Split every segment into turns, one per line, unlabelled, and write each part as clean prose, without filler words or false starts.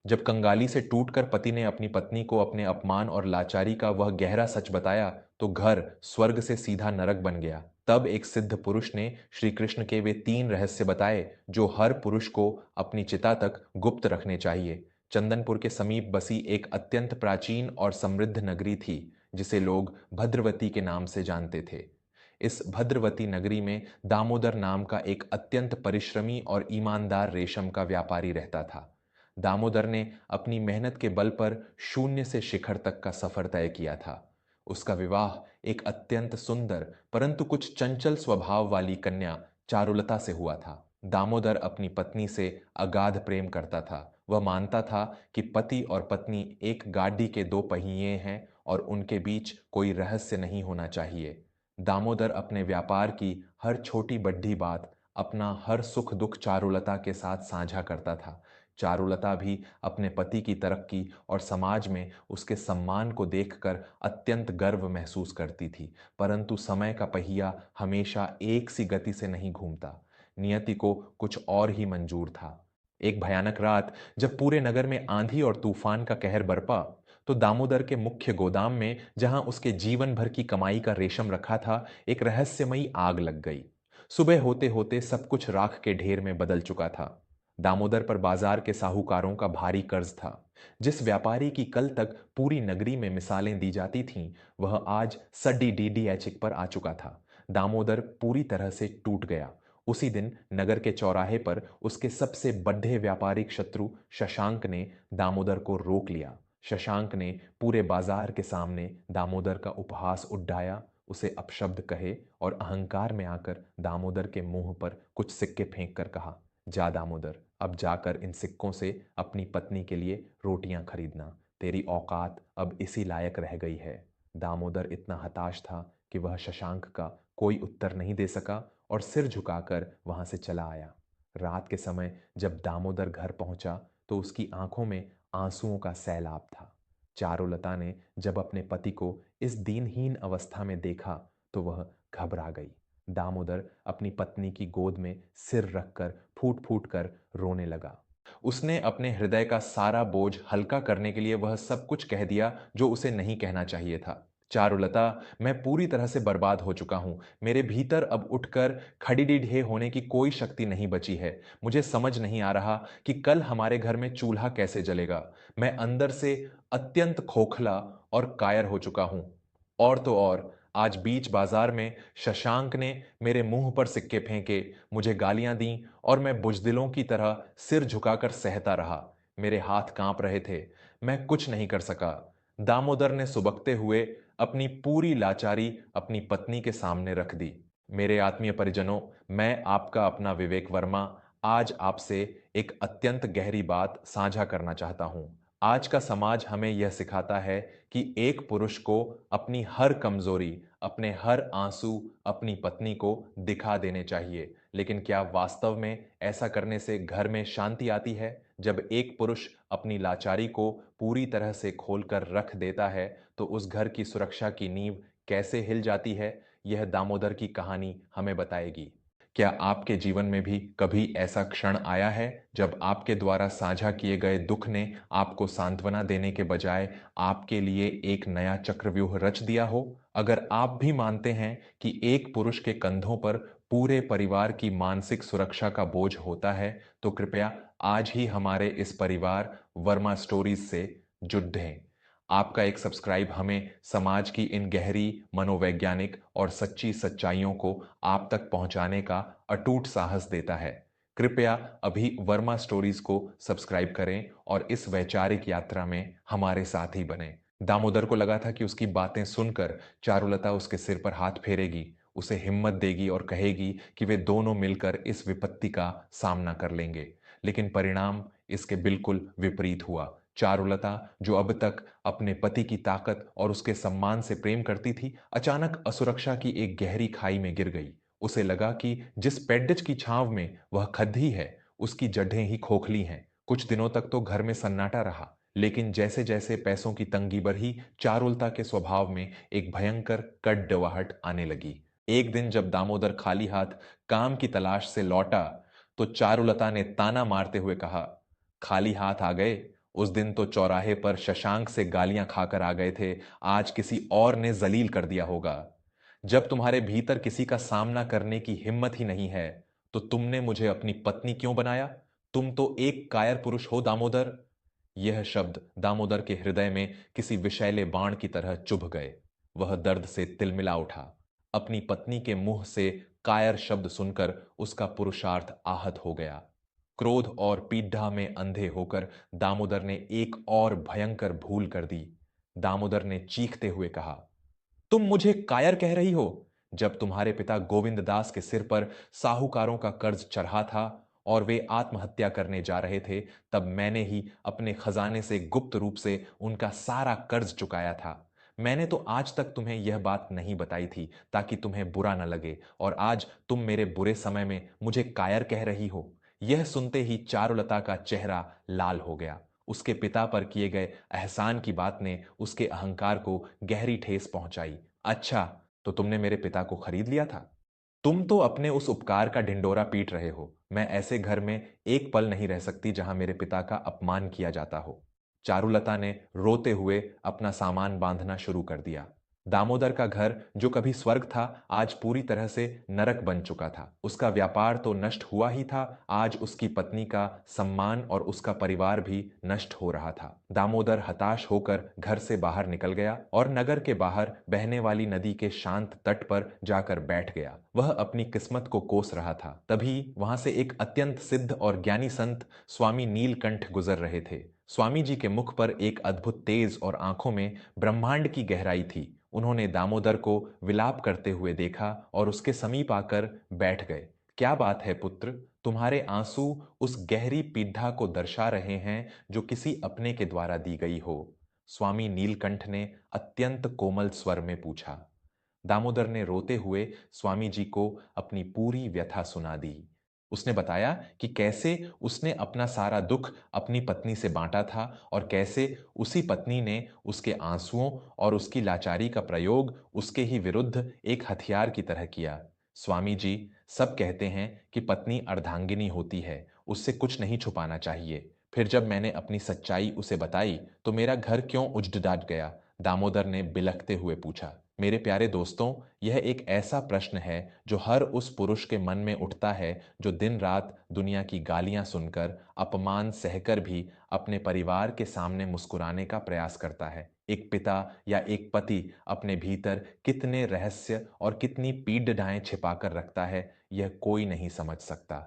जब कंगाली से टूटकर पति ने अपनी पत्नी को अपने अपमान और लाचारी का वह गहरा सच बताया तो घर स्वर्ग से सीधा नरक बन गया। तब एक सिद्ध पुरुष ने श्री कृष्ण के वे 3 रहस्य बताए जो हर पुरुष को अपनी चिता तक गुप्त रखने चाहिए। चंदनपुर के समीप बसी एक अत्यंत प्राचीन और समृद्ध नगरी थी जिसे लोग भद्रवती के नाम से जानते थे। इस भद्रवती नगरी में दामोदर नाम का एक अत्यंत परिश्रमी और ईमानदार रेशम का व्यापारी रहता था। दामोदर ने अपनी मेहनत के बल पर शून्य से शिखर तक का सफर तय किया था। उसका विवाह एक अत्यंत सुंदर परंतु कुछ चंचल स्वभाव वाली कन्या चारुलता से हुआ था। दामोदर अपनी पत्नी से अगाध प्रेम करता था। वह मानता था कि पति और पत्नी एक गाड़ी के 2 पहिए हैं और उनके बीच कोई रहस्य नहीं होना चाहिए। दामोदर अपने व्यापार की हर छोटी बड्ढी बात, अपना हर सुख दुख चारुलता के साथ साझा करता था। चारुलता भी अपने पति की तरक्की और समाज में उसके सम्मान को देखकर अत्यंत गर्व महसूस करती थी। परंतु समय का पहिया हमेशा एक सी गति से नहीं घूमता। नियति को कुछ और ही मंजूर था। एक भयानक रात जब पूरे नगर में आंधी और तूफान का कहर बरपा तो दामोदर के मुख्य गोदाम में जहां उसके जीवन भर की कमाई का रेशम रखा था, एक रहस्यमयी आग लग गई। सुबह होते होते सब कुछ राख के ढेर में बदल चुका था। दामोदर पर बाजार के साहूकारों का भारी कर्ज था। जिस व्यापारी की कल तक पूरी नगरी में मिसालें दी जाती थीं, वह आज सड्डी डीडी एचिक पर आ चुका था। दामोदर पूरी तरह से टूट गया। उसी दिन नगर के चौराहे पर उसके सबसे बड़े व्यापारिक शत्रु शशांक ने दामोदर को रोक लिया। शशांक ने पूरे बाजार के सामने दामोदर का उपहास उड्डाया, उसे अपशब्द कहे और अहंकार में आकर दामोदर के मुंह पर कुछ सिक्के फेंक कर कहा, जा दामोदर, अब जाकर इन सिक्कों से अपनी पत्नी के लिए रोटियां खरीदना। तेरी औकात अब इसी लायक रह गई है। दामोदर इतना हताश था कि वह शशांक का कोई उत्तर नहीं दे सका और सिर झुकाकर वहां से चला आया। रात के समय जब दामोदर घर पहुंचा तो उसकी आंखों में आंसुओं का सैलाब था। चारुलता ने जब अपने पति को इस दीनहीन अवस्था में देखा तो वह घबरा गई। दामोदर अपनी पत्नी की गोद में सिर रखकर फूट फूट कर रोने लगा। उसने अपने हृदय का सारा बोझ हल्का करने के लिए वह सब कुछ कह दिया जो उसे नहीं कहना चाहिए था। चारुलता, मैं पूरी तरह से बर्बाद हो चुका हूं। मेरे भीतर अब उठकर खड़ीडीढे होने की कोई शक्ति नहीं बची है। मुझे समझ नहीं आ रहा कि कल हमारे घर में चूल्हा कैसे जलेगा। मैं अंदर से अत्यंत खोखला और कायर हो चुका हूं। और तो और आज बीच बाजार में शशांक ने मेरे मुंह पर सिक्के फेंके, मुझे गालियां दी और मैं बुजदिलों की तरह सिर झुकाकर सहता रहा। मेरे हाथ कांप रहे थे। मैं कुछ नहीं कर सका। दामोदर ने सुबकते हुए अपनी पूरी लाचारी अपनी पत्नी के सामने रख दी। मेरे आत्मीय परिजनों, मैं आपका अपना विवेक वर्मा आज आपसे एक अत्यंत गहरी बात साझा करना चाहता हूं। आज का समाज हमें यह सिखाता है कि एक पुरुष को अपनी हर कमजोरी, अपने हर आंसू अपनी पत्नी को दिखा देने चाहिए। लेकिन क्या वास्तव में ऐसा करने से घर में शांति आती है? जब एक पुरुष अपनी लाचारी को पूरी तरह से खोलकर रख देता है तो उस घर की सुरक्षा की नींव कैसे हिल जाती है, यह दामोदर की कहानी हमें बताएगी। क्या आपके जीवन में भी कभी ऐसा क्षण आया है जब आपके द्वारा साझा किए गए दुख ने आपको सांत्वना देने के बजाय आपके लिए एक नया चक्रव्यूह रच दिया हो? अगर आप भी मानते हैं कि एक पुरुष के कंधों पर पूरे परिवार की मानसिक सुरक्षा का बोझ होता है, तो कृपया आज ही हमारे इस परिवार वर्मा स्टोरीज से जुड़ आपका एक सब्सक्राइब हमें समाज की इन गहरी मनोवैज्ञानिक और सच्ची सच्चाइयों को आप तक पहुंचाने का अटूट साहस देता है। कृपया अभी वर्मा स्टोरीज को सब्सक्राइब करें और इस वैचारिक यात्रा में हमारे साथ ही बने। दामोदर को लगा था कि उसकी बातें सुनकर चारुलता उसके सिर पर हाथ फेरेगी, उसे हिम्मत देगी और कहेगी कि वे दोनों मिलकर इस विपत्ति का सामना कर लेंगे। लेकिन परिणाम इसके बिल्कुल विपरीत हुआ। चारुलता, जो अब तक अपने पति की ताकत और उसके सम्मान से प्रेम करती थी, अचानक असुरक्षा की एक गहरी खाई में गिर गई। उसे लगा कि जिस पेड्डज की छांव में वह खद्दी है, उसकी जड़ें ही खोखली हैं। कुछ दिनों तक तो घर में सन्नाटा रहा, लेकिन जैसे जैसे पैसों की तंगी बढ़ी, चारुलता के स्वभाव में एक भयंकर कड़वाहट आने लगी। एक दिन जब दामोदर खाली हाथ काम की तलाश से लौटा तो चारुलता ने ताना मारते हुए कहा, खाली हाथ आ गए उस दिन तो चौराहे पर शशांक से गालियां खाकर आ गए थे, आज किसी और ने जलील कर दिया होगा। जब तुम्हारे भीतर किसी का सामना करने की हिम्मत ही नहीं है, तो तुमने मुझे अपनी पत्नी क्यों बनाया? तुम तो एक कायर पुरुष हो दामोदर। यह शब्द दामोदर के हृदय में किसी विषैले बाण की तरह चुभ गए। वह दर्द से तिलमिला उठा। अपनी पत्नी के मुंह से कायर शब्द सुनकर उसका पुरुषार्थ आहत हो गया। क्रोध और पीड़ा में अंधे होकर दामोदर ने एक और भयंकर भूल कर दी। दामोदर ने चीखते हुए कहा, तुम मुझे कायर कह रही हो? जब तुम्हारे पिता गोविंद दास के सिर पर साहूकारों का कर्ज चढ़ा था और वे आत्महत्या करने जा रहे थे, तब मैंने ही अपने खजाने से गुप्त रूप से उनका सारा कर्ज चुकाया था। मैंने तो आज तक तुम्हें यह बात नहीं बताई थी ताकि तुम्हें बुरा न लगे, और आज तुम मेरे बुरे समय में मुझे कायर कह रही हो। यह सुनते ही चारुलता का चेहरा लाल हो गया। उसके पिता पर किए गए एहसान की बात ने उसके अहंकार को गहरी ठेस पहुंचाई। अच्छा, तो तुमने मेरे पिता को खरीद लिया था? तुम तो अपने उस उपकार का ढिंडोरा पीट रहे हो। मैं ऐसे घर में एक पल नहीं रह सकती जहां मेरे पिता का अपमान किया जाता हो। चारुलता ने रोते हुए अपना सामान बांधना शुरू कर दिया। दामोदर का घर जो कभी स्वर्ग था, आज पूरी तरह से नरक बन चुका था। उसका व्यापार तो नष्ट हुआ ही था, आज उसकी पत्नी का सम्मान और उसका परिवार भी नष्ट हो रहा था। दामोदर हताश होकर घर से बाहर निकल गया और नगर के बाहर बहने वाली नदी के शांत तट पर जाकर बैठ गया। वह अपनी किस्मत को कोस रहा था। तभी वहां से एक अत्यंत सिद्ध और ज्ञानी संत स्वामी नीलकंठ गुजर रहे थे। स्वामी जी के मुख पर एक अद्भुत तेज और आंखों में ब्रह्मांड की गहराई थी। उन्होंने दामोदर को विलाप करते हुए देखा और उसके समीप आकर बैठ गए। क्या बात है पुत्र, तुम्हारे आंसू उस गहरी पीड़ा को दर्शा रहे हैं जो किसी अपने के द्वारा दी गई हो? स्वामी नीलकंठ ने अत्यंत कोमल स्वर में पूछा। दामोदर ने रोते हुए स्वामी जी को अपनी पूरी व्यथा सुना दी। उसने बताया कि कैसे उसने अपना सारा दुख अपनी पत्नी से बांटा था और कैसे उसी पत्नी ने उसके आंसुओं और उसकी लाचारी का प्रयोग उसके ही विरुद्ध एक हथियार की तरह किया। स्वामी जी, सब कहते हैं कि पत्नी अर्धांगिनी होती है, उससे कुछ नहीं छुपाना चाहिए। फिर जब मैंने अपनी सच्चाई उसे बताई तो मेरा घर क्यों उजड़ डाट गया? दामोदर ने बिलखते हुए पूछा। मेरे प्यारे दोस्तों, यह एक ऐसा प्रश्न है जो हर उस पुरुष के मन में उठता है जो दिन रात दुनिया की गालियां सुनकर, अपमान सहकर भी अपने परिवार के सामने मुस्कुराने का प्रयास करता है। एक पिता या एक पति अपने भीतर कितने रहस्य और कितनी पीड़ाएं छिपाकर रखता है, यह कोई नहीं समझ सकता।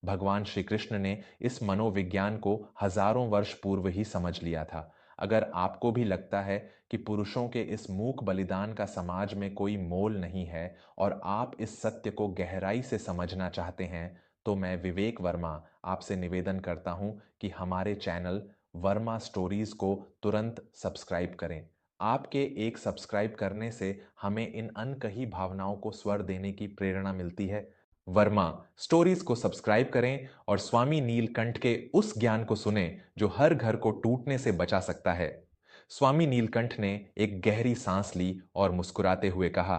भगवान श्री कृष्ण ने इस मनोविज्ञान को हजारों वर्ष पूर्व ही समझ लिया था। अगर आपको भी लगता है कि पुरुषों के इस मूक बलिदान का समाज में कोई मोल नहीं है और आप इस सत्य को गहराई से समझना चाहते हैं, तो मैं विवेक वर्मा आपसे निवेदन करता हूं कि हमारे चैनल वर्मा स्टोरीज को तुरंत सब्सक्राइब करें। आपके एक सब्सक्राइब करने से हमें इन अनकही भावनाओं को स्वर देने की प्रेरणा मिलती है। वर्मा स्टोरीज को सब्सक्राइब करें और स्वामी नीलकंठ के उस ज्ञान को सुने जो हर घर को टूटने से बचा सकता है। स्वामी नीलकंठ ने एक गहरी सांस ली और मुस्कुराते हुए कहा,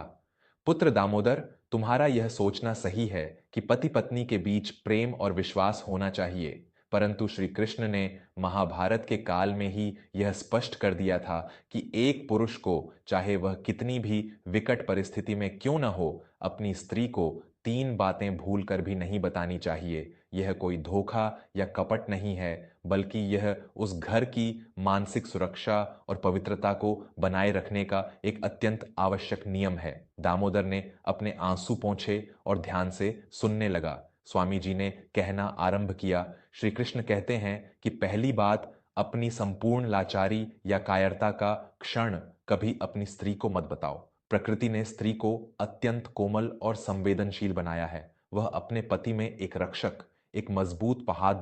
पुत्र दामोदर, तुम्हारा यह सोचना सही है कि पति पत्नी के बीच प्रेम और विश्वास होना चाहिए, परंतु श्री कृष्ण ने महाभारत के काल में ही यह स्पष्ट कर दिया था कि एक पुरुष को, चाहे वह कितनी भी विकट परिस्थिति में क्यों न हो, अपनी स्त्री को तीन बातें भूल कर भी नहीं बतानी चाहिए। यह कोई धोखा या कपट नहीं है, बल्कि यह उस घर की मानसिक सुरक्षा और पवित्रता को बनाए रखने का एक अत्यंत आवश्यक नियम है। दामोदर ने अपने आंसू पोंछे और ध्यान से सुनने लगा। स्वामी जी ने कहना आरंभ किया, श्री कृष्ण कहते हैं कि पहली बात, अपनी संपूर्ण लाचारी या कायरता का क्षण कभी अपनी स्त्री को मत बताओ। प्रकृति ने स्त्री को अत्यंत कोमल और संवेदनशील बनाया है। वह अपने पति में एक रक्षक, एक मजबूत पहाड़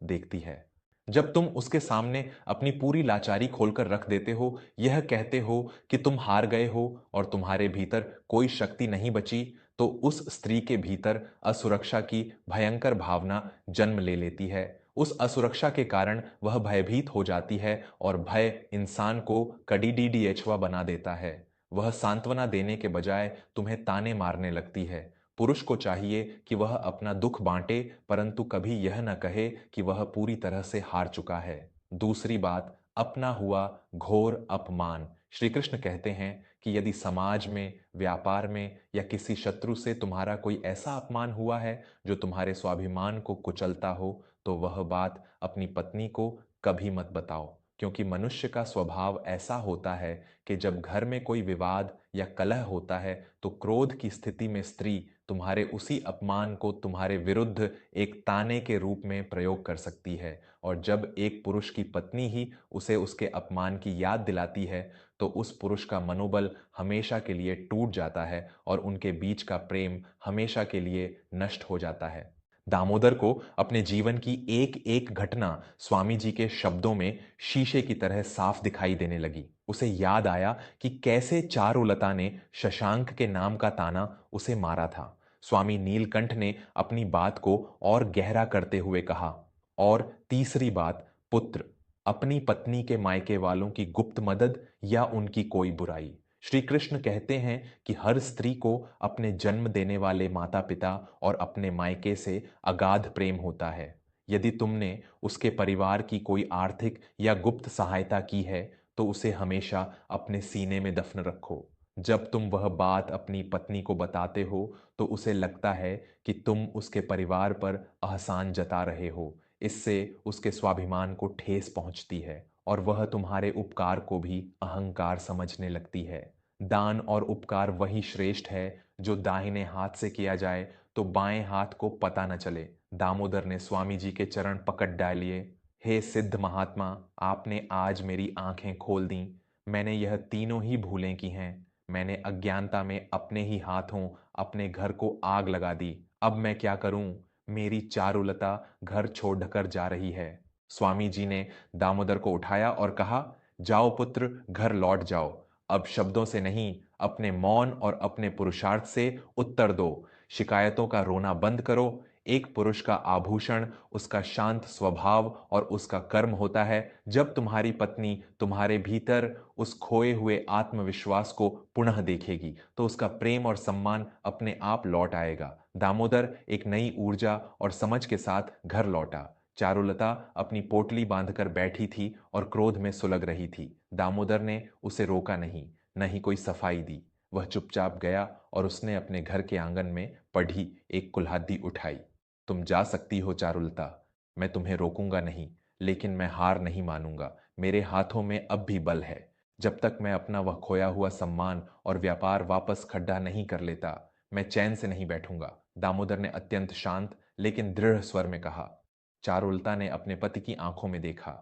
देखती है। जब तुम उसके सामने अपनी पूरी लाचारी खोलकर रख देते हो, यह कहते हो कि तुम हार गए हो और तुम्हारे भीतर कोई शक्ति नहीं बची, तो उस स्त्री के भीतर असुरक्षा की भयंकर भावना जन्म ले लेती है। उस असुरक्षा के कारण वह भयभीत हो जाती है और भय इंसान को कड़ीडीडीएचवा बना देता है। वह सांत्वना देने के बजाय तुम्हें ताने मारने लगती है। पुरुष को चाहिए कि वह अपना दुख बांटे, परंतु कभी यह न कहे कि वह पूरी तरह से हार चुका है। दूसरी बात, अपना हुआ घोर अपमान। श्री कृष्ण कहते हैं कि यदि समाज में, व्यापार में या किसी शत्रु से तुम्हारा कोई ऐसा अपमान हुआ है जो तुम्हारे स्वाभिमान को कुचलता हो, तो वह बात अपनी पत्नी को कभी मत बताओ, क्योंकि मनुष्य का स्वभाव ऐसा होता है कि जब घर में कोई विवाद या कलह होता है तो क्रोध की स्थिति में स्त्री तुम्हारे उसी अपमान को तुम्हारे विरुद्ध एक ताने के रूप में प्रयोग कर सकती है। और जब एक पुरुष की पत्नी ही उसे उसके अपमान की याद दिलाती है तो उस पुरुष का मनोबल हमेशा के लिए टूट जाता है और उनके बीच का प्रेम हमेशा के लिए नष्ट हो जाता है। दामोदर को अपने जीवन की एक एक घटना स्वामी जी के शब्दों में शीशे की तरह साफ दिखाई देने लगी। उसे याद आया कि कैसे चारुलता ने शशांक के नाम का ताना उसे मारा था। स्वामी नीलकंठ ने अपनी बात को और गहरा करते हुए कहा, और तीसरी बात, पुत्र, अपनी पत्नी के मायके वालों की गुप्त मदद या उनकी कोई बुराई। श्री कृष्ण कहते हैं कि हर स्त्री को अपने जन्म देने वाले माता पिता और अपने मायके से अगाध प्रेम होता है। यदि तुमने उसके परिवार की कोई आर्थिक या गुप्त सहायता की है तो उसे हमेशा अपने सीने में दफन रखो। जब तुम वह बात अपनी पत्नी को बताते हो तो उसे लगता है कि तुम उसके परिवार पर एहसान जता रहे हो। इससे उसके स्वाभिमान को ठेस पहुंचती है और वह तुम्हारे उपकार को भी अहंकार समझने लगती है। दान और उपकार वही श्रेष्ठ है जो दाहिने हाथ से किया जाए तो बाएं हाथ को पता न चले। दामोदर ने स्वामी जी के चरण पकड़ डालिए। हे सिद्ध महात्मा, आपने आज मेरी आंखें खोल दी। मैंने यह तीनों ही भूलें की हैं। मैंने अज्ञानता में अपने ही हाथों अपने घर को आग लगा दी। अब मैं क्या करूं? मेरी चारुलता घर छोड़कर जा रही है। स्वामी जी ने दामोदर को उठाया और कहा, जाओ पुत्र, घर लौट जाओ। अब शब्दों से नहीं, अपने मौन और अपने पुरुषार्थ से उत्तर दो। शिकायतों का रोना बंद करो। एक पुरुष का आभूषण उसका शांत स्वभाव और उसका कर्म होता है। जब तुम्हारी पत्नी तुम्हारे भीतर उस खोए हुए आत्मविश्वास को पुनः देखेगी तो उसका प्रेम और सम्मान अपने आप लौट आएगा। दामोदर एक नई ऊर्जा और समझ के साथ घर लौटा। चारुलता अपनी पोटली बांधकर बैठी थी और क्रोध में सुलग रही थी। दामोदर ने उसे रोका नहीं, न ही कोई सफाई दी। वह चुपचाप गया और उसने अपने घर के आंगन में पड़ी एक कुल्हाड़ी उठाई। तुम जा सकती हो चारुलता, मैं तुम्हें रोकूंगा नहीं, लेकिन मैं हार नहीं मानूंगा। मेरे हाथों में अब भी बल है। जब तक मैं अपना वह खोया हुआ सम्मान और व्यापार वापस खड्डा नहीं कर लेता, मैं चैन से नहीं बैठूंगा। दामोदर ने अत्यंत शांत लेकिन दृढ़ स्वर में कहा। चारुलता ने अपने पति की आंखों में देखा।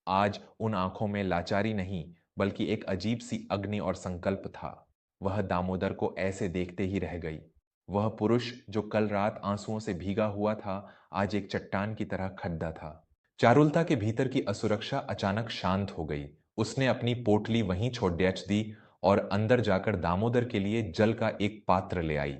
आज उन आंखों में लाचारी नहीं, बल्कि एक अजीब सी अग्नि और संकल्प था। वह दामोदर को ऐसे देखते ही रह गई। वह पुरुष जो कल रात आंसुओं से भीगा हुआ था, आज एक चट्टान की तरह खड्डा था। चारुलता के भीतर की असुरक्षा अचानक शांत हो गई। उसने अपनी पोटली वहीं छोड़ दी और अंदर जाकर दामोदर के लिए जल का एक पात्र ले आई।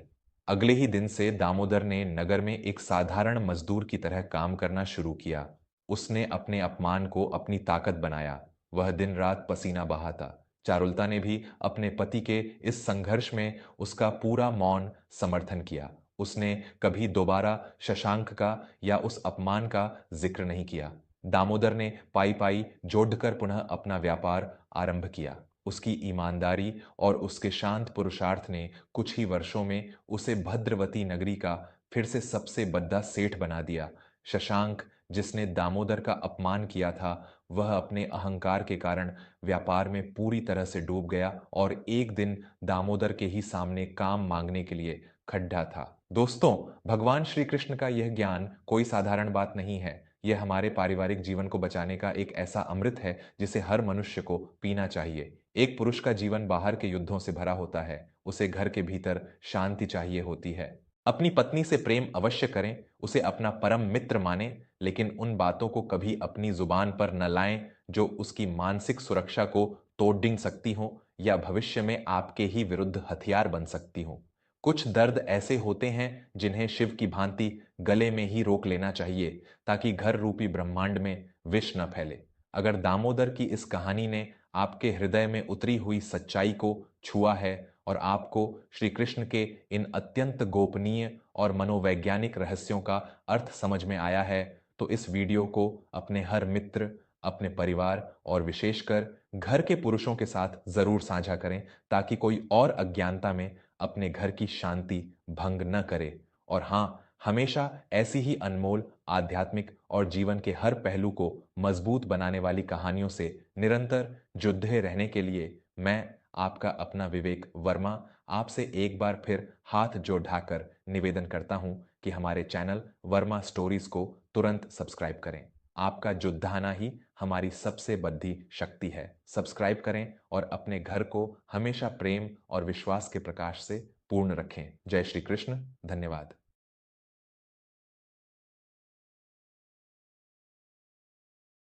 अगले ही दिन से दामोदर ने नगर में एक साधारण मजदूर की तरह काम करना शुरू किया। उसने अपने अपमान को अपनी ताकत बनाया। वह दिन रात पसीना बहाता। चारुलता ने भी अपने पति के इस संघर्ष में उसका पूरा मौन समर्थन किया। उसने कभी दोबारा शशांक का या उस अपमान का जिक्र नहीं किया। दामोदर ने पाई पाई जोड़कर पुनः अपना व्यापार आरंभ किया। उसकी ईमानदारी और उसके शांत पुरुषार्थ ने कुछ ही वर्षों में उसे भद्रवती नगरी का फिर से सबसे बड़ा सेठ बना दिया। शशांक, जिसने दामोदर का अपमान किया था, वह अपने अहंकार के कारण व्यापार में पूरी तरह से डूब गया और एक दिन दामोदर के ही सामने काम मांगने के लिए खड्डा था। दोस्तों, भगवान श्री कृष्ण का यह ज्ञान कोई साधारण बात नहीं है। यह हमारे पारिवारिक जीवन को बचाने का एक ऐसा अमृत है जिसे हर मनुष्य को पीना चाहिए। एक पुरुष का जीवन बाहर के युद्धों से भरा होता है, उसे घर के भीतर शांति चाहिए होती है। अपनी पत्नी से प्रेम अवश्य करें, उसे अपना परम मित्र माने, लेकिन उन बातों को कभी अपनी जुबान पर न लाएं जो उसकी मानसिक सुरक्षा को तोड़ डिंग सकती हो या भविष्य में आपके ही विरुद्ध हथियार बन सकती हो। कुछ दर्द ऐसे होते हैं जिन्हें शिव की भांति गले में ही रोक लेना चाहिए ताकि घर रूपी ब्रह्मांड में विष न फैले। अगर दामोदर की इस कहानी ने आपके हृदय में उतरी हुई सच्चाई को छुआ है और आपको श्री कृष्ण के इन अत्यंत गोपनीय और मनोवैज्ञानिक रहस्यों का अर्थ समझ में आया है, तो इस वीडियो को अपने हर मित्र, अपने परिवार और विशेषकर घर के पुरुषों के साथ जरूर साझा करें ताकि कोई और अज्ञानता में अपने घर की शांति भंग न करे। और हाँ, हमेशा ऐसी ही अनमोल आध्यात्मिक और जीवन के हर पहलू को मजबूत बनाने वाली कहानियों से निरंतर जुड़े रहने के लिए मैं आपका अपना विवेक वर्मा आपसे एक बार फिर हाथ जोड़ ढाकर निवेदन करता हूं कि हमारे चैनल वर्मा स्टोरीज को तुरंत सब्सक्राइब करें। आपका जुद्धाना ही हमारी सबसे बड़ी शक्ति है। सब्सक्राइब करें और अपने घर को हमेशा प्रेम और विश्वास के प्रकाश से पूर्ण रखें। जय श्री कृष्ण। धन्यवाद।